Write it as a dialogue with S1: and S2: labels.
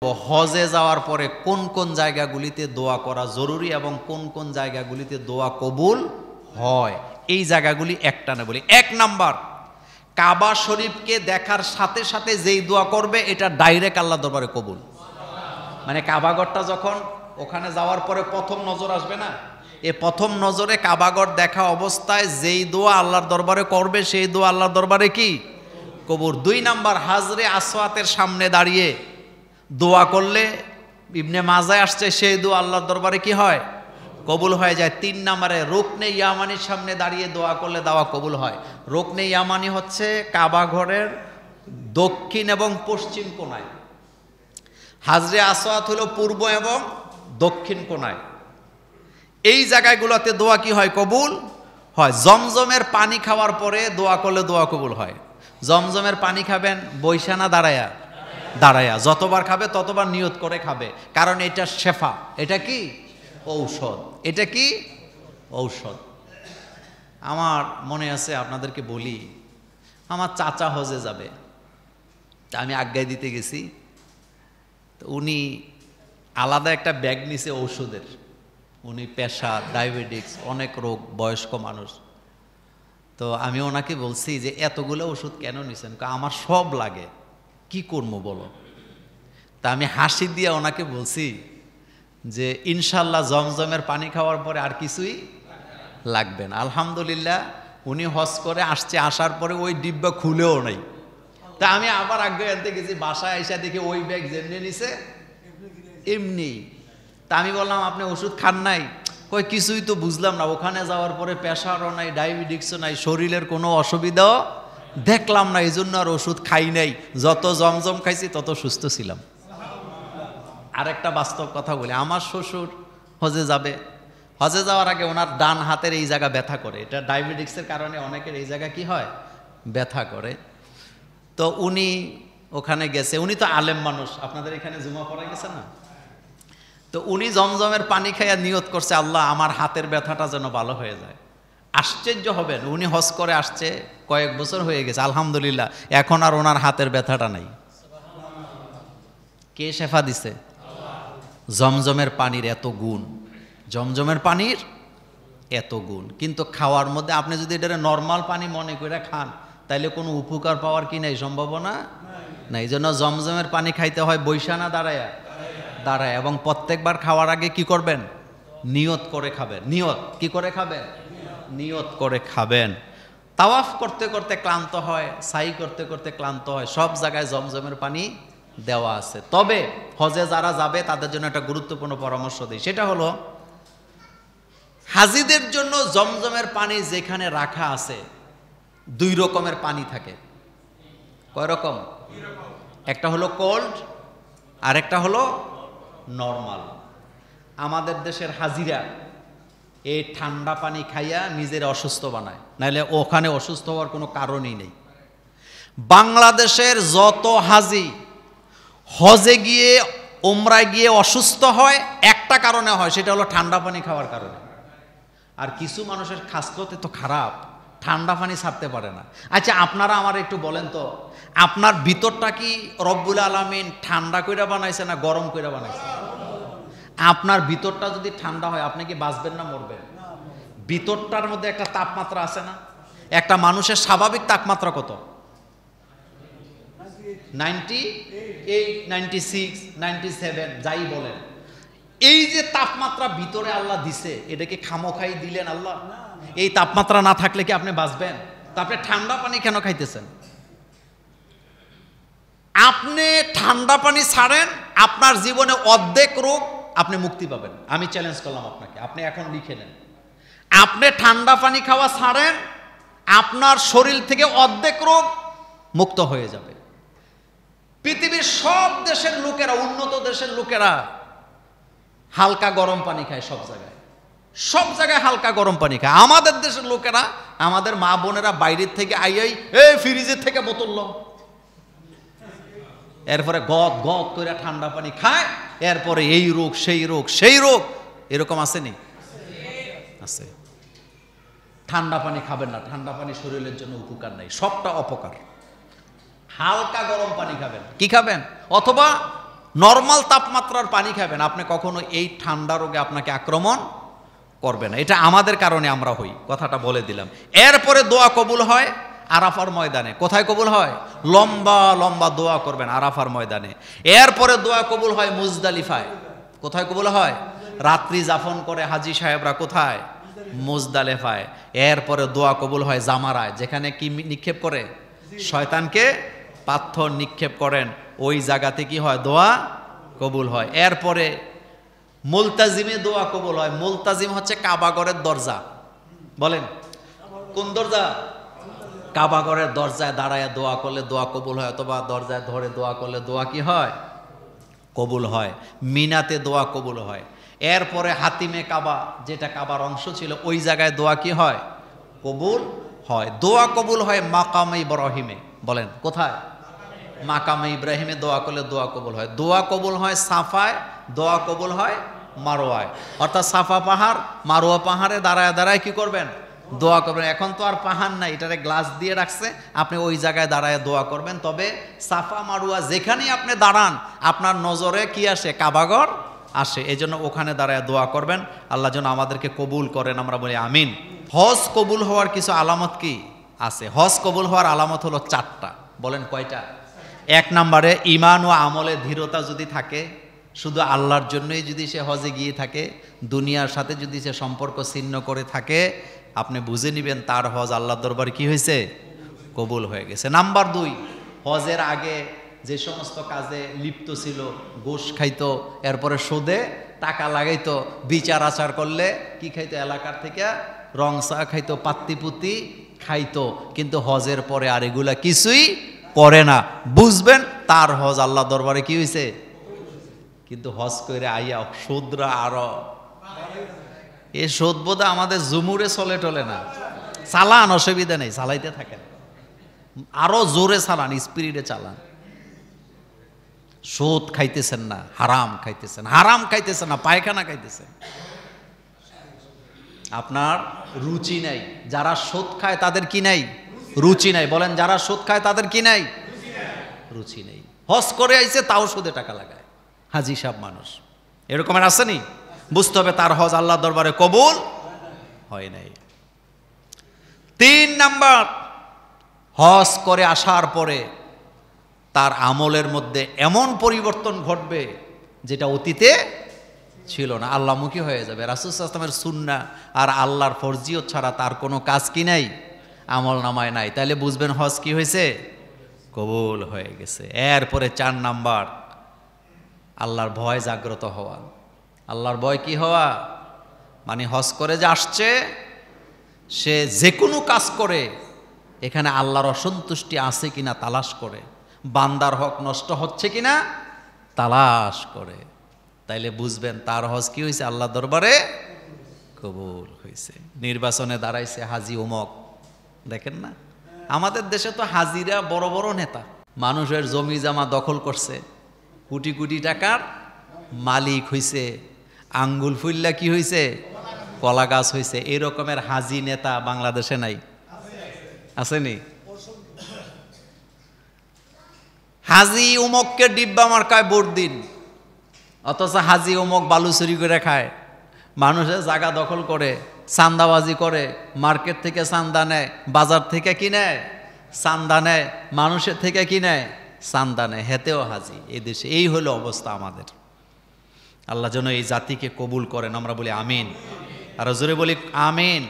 S1: হজে যাওয়ার পরে কোন কোন জায়গাগুলিতে দোয়া করা জরুরি এবং কোন কোন জায়গাগুলিতে দোয়া কবুল হয়, এই জায়গাগুলি একটানে বলি। এক নাম্বার, কাবা শরীফকে দেখার সাথে সাথে যেই দোয়া করবে এটা ডাইরেক্ট আল্লাহ দরবারে কবুল। মানে কাবাগরটা যখন ওখানে যাওয়ার পরে প্রথম নজর আসবে না, এ প্রথম নজরে কাবাগর দেখা অবস্থায় যেই দোয়া আল্লাহর দরবারে করবে সেই দোয়া আল্লাহর দরবারে কি কবুল। দুই নাম্বার, হাজরে আসওয়াতের সামনে দাঁড়িয়ে দোয়া করলে ইবনে মাজায় আসছে সেই দোয়া আল্লাহর দরবারে কি হয় কবুল হয়ে যায়। তিন নম্বরে, রুকনে ইয়ামানির সামনে দাঁড়িয়ে দোয়া করলে দোয়া কবুল হয়। রুকনে ইয়ামানি হচ্ছে কাবা ঘরের দক্ষিণ এবং পশ্চিম কোণায়, হাজরে আসওয়াত হলো পূর্ব এবং দক্ষিণ কোণায়। এই জায়গাগুলোতে দোয়া কি হয় কবুল হয়। জমজমের পানি খাওয়ার পরে দোয়া করলে দোয়া কবুল হয়। জমজমের পানি খাবেন বৈশা না দাঁড়ায়া? দাঁড়ায়া। যতবার খাবে ততবার নিয়ত করে খাবে, কারণ এটা শেফা, এটা কি ঔষধ, এটা কি ঔষধ। আমার মনে আছে, আপনাদেরকে বলি, আমার চাচা হজে যাবে, তা আমি আজ্ঞায় দিতে গেছি। তো উনি আলাদা একটা ব্যাগ নিছে ঔষধের, উনি প্রেশার, ডায়াবেটিক্স, অনেক রোগ, বয়স্ক মানুষ। তো আমি ওনাকে বলছি যে এতগুলো ওষুধ কেন নিছেন? আমার সব লাগে, কি করবো বলো। তা আমি হাসি দিয়ে ওনাকে বলছি যে ইনশাল্লাহ জমজমের পানি খাওয়ার পরে আর কিছুই লাগবে না। আলহামদুলিল্লাহ উনি হজ করে আসছে, আসার পরে ওই ডিব্বা খুলেও নাই। তা আমি আবার আগে আনতে গেছি, বাসায় এসে দেখি ওই ব্যাগ যেমনি নিছে এমনি। তা আমি বললাম আপনি ওষুধ খান নাই? কই কিছুই তো বুঝলাম না, ওখানে যাওয়ার পরে প্রেশারও নাই, ডায়াবেটিক্সও নাই, শরীরের কোনো অসুবিধাও দেখলাম না, এই জন্য আর ওষুধ খাই নাই। যত জমজম খাইছি তত সুস্থ ছিলাম। আরেকটা বাস্তব কথা বলি, আমার শ্বশুর হজে যাবে, হজে যাওয়ার আগে ওনার ডান হাতের এই জায়গা ব্যথা করে। এটা ডায়াবেটিক্সের কারণে অনেকের এই জায়গা কি হয়, ব্যথা করে। তো উনি ওখানে গেছে, উনি তো আলেম মানুষ, আপনাদের এখানে জুমা পড়া গেছে না, তো উনি জমজমের পানি খাইয়া নিয়ত করছে আল্লাহ আমার হাতের ব্যথাটা যেন ভালো হয়ে যায়। আশ্চর্য হবেন, উনি হজ করে আসছে কয়েক বছর হয়ে গেছে, আলহামদুলিল্লাহ এখন আর ওনার হাতের ব্যথাটা নাই। কে শেফা দিছে? জমজমের পানির এত গুণ, জমজমের পানির এত গুণ। কিন্তু খাওয়ার মধ্যে আপনি যদি এটা নর্মাল পানি মনে করে খান তাইলে কোনো উপকার পাওয়ার কি নাই, সম্ভাবনা নাই। এই জন্য জমজমের পানি খাইতে হয় বৈশা না দাঁড়ায়া? দাঁড়ায়। এবং প্রত্যেকবার খাওয়ার আগে কি করবেন? নিয়ত করে খাবেন। নিয়ত কি করে খাবেন? নিয়ত করে খাবেন। তাওয়াফ করতে করতে ক্লান্ত হয়, সাই করতে করতে ক্লান্ত হয়, সব জায়গায় জমজমের পানি দেওয়া আছে। তবে হজে যারা যাবে তাদের জন্য একটা গুরুত্বপূর্ণ পরামর্শ দিই, সেটা হলো হাজিদের জন্য জমজমের পানি যেখানে রাখা আছে দুই রকমের পানি থাকে। কয় রকম? একটা হলো কোল্ড আর একটা হলো নর্মাল। আমাদের দেশের হাজিরা এই ঠান্ডা পানি খাইয়া নিজের অসুস্থ বানায়, নাহলে ওখানে অসুস্থ হওয়ার কোনো কারণই নেই। বাংলাদেশের যত হাজি হজে গিয়ে উমরায় গিয়ে অসুস্থ হয় একটা কারণে হয়, সেটা হলো ঠান্ডা পানি খাওয়ার কারণে। আর কিছু মানুষের খাসলত তো খারাপ, ঠান্ডা পানি ছাড়তে পারে না। আচ্ছা আপনারা আমার একটু বলেন তো, আপনার ভিতরটা কি রব্বুল আলামিন ঠান্ডা কইরা বানাইছে না গরম কইরা বানাইছে? আপনার ভিতরটা যদি ঠান্ডা হয় আপনি কি বাঁচবেন না মরবেন? ভিতরটার মধ্যে একটা তাপমাত্রা আছে না? একটা মানুষের স্বাভাবিক তাপমাত্রা কত? 98, 96, 97 যাই বলেন। এই যে তাপমাত্রা ভিতরে আল্লাহ দিছে, এটাকে খামোখাই দিলেন আল্লাহ? এই তাপমাত্রা না থাকলে কি আপনি বাঁচবেন? তা আপনি ঠান্ডা পানি কেন খাইতেছেন? আপনি ঠান্ডা পানি ছাড়েন, আপনার জীবনে অর্ধেক রোগ আপনি মুক্তি পাবেন। আমি চ্যালেঞ্জ করলাম আপনাকে, আপনি এখন লিখে নেন। আপনি ঠান্ডা পানি খাওয়া ছাড়েন, আপনার শরীর থেকে অর্ধেক রোগ মুক্ত হয়ে যাবে। পৃথিবীর সব দেশের লোকেরা, উন্নত দেশের লোকেরা হালকা গরম পানি খায়, সব জায়গায়, সব জায়গায় হালকা গরম পানি খায়। আমাদের দেশের লোকেরা, আমাদের মা বোনেরা বাইরের থেকে আইয়াই এই ফ্রিজের থেকে বোতল লো, এরপরে গদ গদ করে ঠান্ডা পানি খায়, এরপরে এই রোগ সেই রোগ সেই রোগ। এরকম আসেনি? আছে। ঠান্ডা পানি খাবেন না, ঠান্ডা পানি শরীরের জন্য উপকার নাই, সবটা অপকার। হালকা গরম পানি খাবেন। কি খাবেন? অথবা নর্মাল তাপমাত্রার পানি খাবেন, আপনি কখনো এই ঠান্ডা রোগে আপনাকে আক্রমণ করবে না। এটা আমাদের কারণে আমরা হই, কথাটা বলে দিলাম। এরপরে দোয়া কবুল হয় আরাফার ময়দানে। কোথায় কবুল হয়? লম্বা লম্বা দোয়া করবেন আরাফার ময়দানে। এরপরে দোয়া কবুল হয় মুজদালিফায়। কোথায় কবুল হয়? রাত্রি যাপন করে হাজী সাহেবরা কোথায়? মুজদালিফায়। এরপরে দোয়া কবুল হয় জামারায়, যেখানে কি নিক্ষেপ করে? শয়তানকে পাথর নিক্ষেপ করেন, ওই জায়গাতে কি হয়? দোয়া কবুল হয়। এরপরে মুলতাজিমে দোয়া কবুল হয়। মুলতাজিম হচ্ছে কাবাগরের দরজা। বলেন কোন দরজা? কাবাগরের দরজায় দাঁড়ায় দোয়া করলে দোয়া কবুল হয়, অথবা দরজায় ধরে দোয়া করলে দোয়া কি হয়? কবুল হয়। মিনাতে দোয়া কবুল হয়। এরপরে হাতিমে কাবা, যেটা কাবার অংশ ছিল, ওই জায়গায় দোয়া কি হয়? কবুল হয়। দোয়া কবুল হয় মাকামে ইব্রাহিমে। বলেন কোথায়? মাকামে ইব্রাহিমে দোয়া করলে দোয়া কবুল হয়। দোয়া কবুল হয় সাফায়, দোয়া কবুল হয় মারোয়ায়। অর্থাৎ সাফা পাহাড় মারোয়া পাহাড়ে দাঁড়ায় দাঁড়ায় কি করবেন? দোয়া করবেন। এখন তো আর পাহাড় নাই, এটারে গ্লাস দিয়ে রাখছে, আপনি ওই জায়গায় দাঁড়ায় দোয়া করবেন। তবে সাফা মারোয়া যেখানেই আপনি দাঁড়ান, আপনার নজরে কি আসে? কাবাগর আসে। এই জন্য ওখানে দাঁড়ায় দোয়া করবেন। আল্লাহ যেন আমাদেরকে কবুল করেন, আমরা বলি আমিন। হজ কবুল হওয়ার কিছু আলামত কি আছে? হজ কবুল হওয়ার আলামত হলো 4টা। বলেন কয়টা? 1 নম্বরে ঈমান ও আমলে দৃঢ়তা যদি থাকে, শুধু আল্লাহর জন্যই যদি সে হজে গিয়ে থাকে, দুনিয়ার সাথে যদি সে সম্পর্ক ছিন্ন করে থাকে, আপনি বুঝে নেবেন তার হজ আল্লাহর দরবারে কি হয়েছে? কবুল হয়ে গেছে। নাম্বার 2, হজের আগে যে সমস্ত কাজে লিপ্ত ছিল, ঘুষ খাইতো, এরপরে সুদে টাকা লাগাইতো, বিচার আচার করলে কি খাইতো? এলাকার থেকে রং চা খাইতো, পাত্তিপুতি খাইতো, কিন্তু হজের পরে আর এগুলা কিছুই করে না। বুঝবেন তার হজ আল্লাহ দরবারে কি হয়েছে? কিন্তু হজ করে আইয়া সুদরা আরো, এ সুদ বোধ আমাদের জুমুরে চলে টলে না। চালান, অসুবিধা নেই, চালাইতে থাকেন, আরো জোরে চালান, স্পিরিটে চালান। সুদ খাইতেছেন না, হারাম খাইতেছেন, হারাম খাইতেছেন না, পায়খানা খাইতেছেন, আপনার রুচি নাই। যারা সুদ খায় তাদের কি নাই? রুচি নাই। বলেন যারা সুদ খায় তাদের কি নাই? রুচি নেই। হজ করে আইছে তাও সুদে টাকা লাগায়, হাজি সাহেব মানুষ এরকমের আসেনি? বুঝতে হবে তার হজ আল্লাহ দরবারে কবুল হয় নাই। 3 নাম্বার, হজ করে আসার পরে তার আমলের মধ্যে এমন পরিবর্তন ঘটবে যেটা অতীতে ছিল না, আল্লাহমুখী হয়ে যাবে। রাসূল সাল্লাল্লাহু আলাইহি ওয়াসাল্লামের সুন্নাহ আর আল্লাহর ফরজিয়ত ছাড়া তার কোনো কাজ কি নাই? আমল নামায় নাই। তাইলে বুঝবেন হজ কি হয়েছে? কবুল হয়ে গেছে। এরপরে 4 নাম্বার, আল্লাহর ভয় জাগ্রত হওয়া। আল্লাহর ভয় কি হওয়া? মানে হজ করে যে আসছে, সে যে কোনো কাজ করে এখানে আল্লাহর অসন্তুষ্টি আছে কিনা তালাশ করে, বান্দার হক নষ্ট হচ্ছে কিনা তালাশ করে। তাইলে বুঝবেন তার হজ কি হয়েছে? আল্লাহ দরবারে কবুল হয়েছে। নির্বাচনে দাঁড়াইছে হাজি অমুক, দেখেন না, আমাদের দেশে তো হাজিরা বড় বড় নেতা, মানুষের জমি জামা দখল করছে, কোটি কোটি টাকার মালিক হইছে, আঙ্গুল ফুল্লা কি হইছে? কলা গাছ হইছে। এই রকমের হাজি নেতা বাংলাদেশে নাই, আসেনি? হাজি উমককে ডিব্বা মার্কায় ভোট দিন, অথচ হাজি উমক বালু চুরি করে খায়, মানুষের জায়গা দখল করে, চান্দাবাজি করে, মার্কেট থেকে চান্দা নেয়, বাজার থেকে কি নেয়? চান্দা নেয়, মানুষের থেকে কি নেয়? চান্দা নেয়, হেতেও হাজি। এই দেশে এই হলো অবস্থা আমাদের। আল্লাহ যেন এই জাতিকে কবুল করেন, আমরা বলি আমিন। আর জোরে বলি আমিন।